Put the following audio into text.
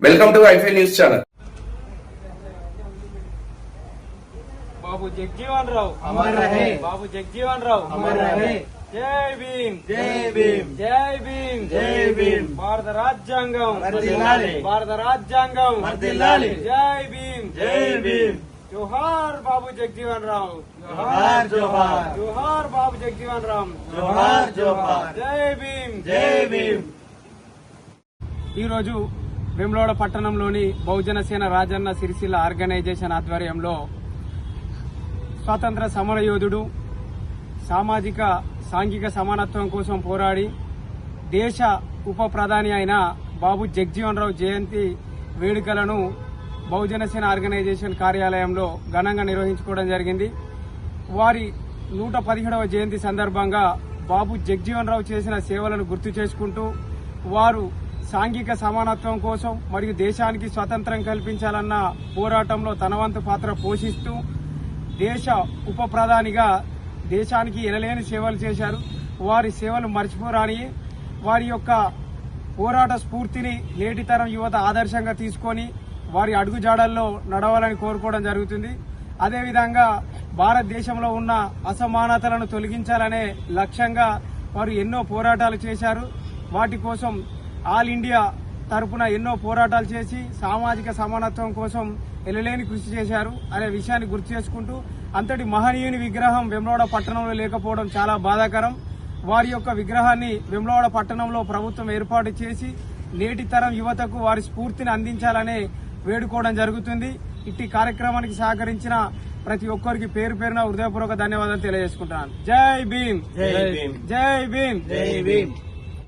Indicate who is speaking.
Speaker 1: Welcome to IFI news channel.
Speaker 2: Babu Jagjivan Rao
Speaker 3: अमर रहे,
Speaker 2: बाबू जगजीवन राव
Speaker 3: अमर रहे.
Speaker 2: जय भीम,
Speaker 3: जय भीम,
Speaker 2: जय भीम,
Speaker 3: जय भीम.
Speaker 2: భారత రాజ్యాంగం
Speaker 3: వర్ధిల్లాలి,
Speaker 2: భారత రాజ్యాంగం
Speaker 3: వర్ధిల్లాలి.
Speaker 2: జై భీమ్,
Speaker 3: जय भीम.
Speaker 2: జోహార్ బాబు జగజీవన్ రావ్,
Speaker 3: जोहार जोहार,
Speaker 2: జోహార్ బాబు జగజీవన్ రామ్,
Speaker 3: जोहार जोहार.
Speaker 2: జై భీమ్,
Speaker 3: जय भीम.
Speaker 2: ఈరోజు వేములవాడ పట్టణంలోని బహుజన సేన రాజన్న సిరిసిల్ల ఆర్గనైజేషన్ ఆధ్వర్యంలో స్వాతంత్ర సమరయోధుడు, సామాజిక సాంఘిక సమానత్వం కోసం పోరాడి దేశ ఉప ప్రధాని అయిన బాబు జగజీవన్ రావు జయంతి వేడుకలను బహుజన సేన ఆర్గనైజేషన్ కార్యాలయంలో ఘనంగా నిర్వహించుకోవడం జరిగింది. వారి 117వ జయంతి సందర్భంగా బాబు జగజీవన్ రావు చేసిన సేవలను గుర్తు చేసుకుంటూ వారు సాంఘిక సమానత్వం కోసం మరియు దేశానికి స్వాతంత్ర్యం కల్పించాలన్న పోరాటంలో తన వంతు పాత్ర పోషిస్తూ దేశ ఉప ప్రధానిగా దేశానికి ఎనలేని సేవలు చేశారు. వారి సేవలు మర్చిపోరాని వారి యొక్క పోరాట స్ఫూర్తిని నేటి తరం యువత ఆదర్శంగా తీసుకొని వారి అడుగుజాడల్లో నడవాలని కోరుకోవడం జరుగుతుంది. అదేవిధంగా భారతదేశంలో ఉన్న అసమానతలను తొలగించాలనే లక్ష్యంగా వారు ఎన్నో పోరాటాలు చేశారు. వాటి కోసం ఆల్ ఇండియా తరపున ఎన్నో పోరాటాలు చేసి సామాజిక సమానత్వం కోసం ఎనలేని కృషి చేశారు అనే విషయాన్ని గుర్తు చేసుకుంటూ అంతటి మహనీయుని విగ్రహం వేములవాడ పట్టణంలో లేకపోవడం చాలా బాధాకరం. వారి యొక్క విగ్రహాన్ని వేములవాడ పట్టణంలో ప్రభుత్వం ఏర్పాటు చేసి నేటి తరం యువతకు వారి స్ఫూర్తిని అందించాలనే వేడుకోవడం జరుగుతుంది. ఇట్టి కార్యక్రమానికి సహకరించిన ప్రతి ఒక్కరికి పేరు పేరున హృదయపూర్వక ధన్యవాదాలు తెలియజేసుకుంటున్నాను. జై భీమ్,
Speaker 3: जय भीम.
Speaker 2: జై భీమ్,
Speaker 3: जय भीम.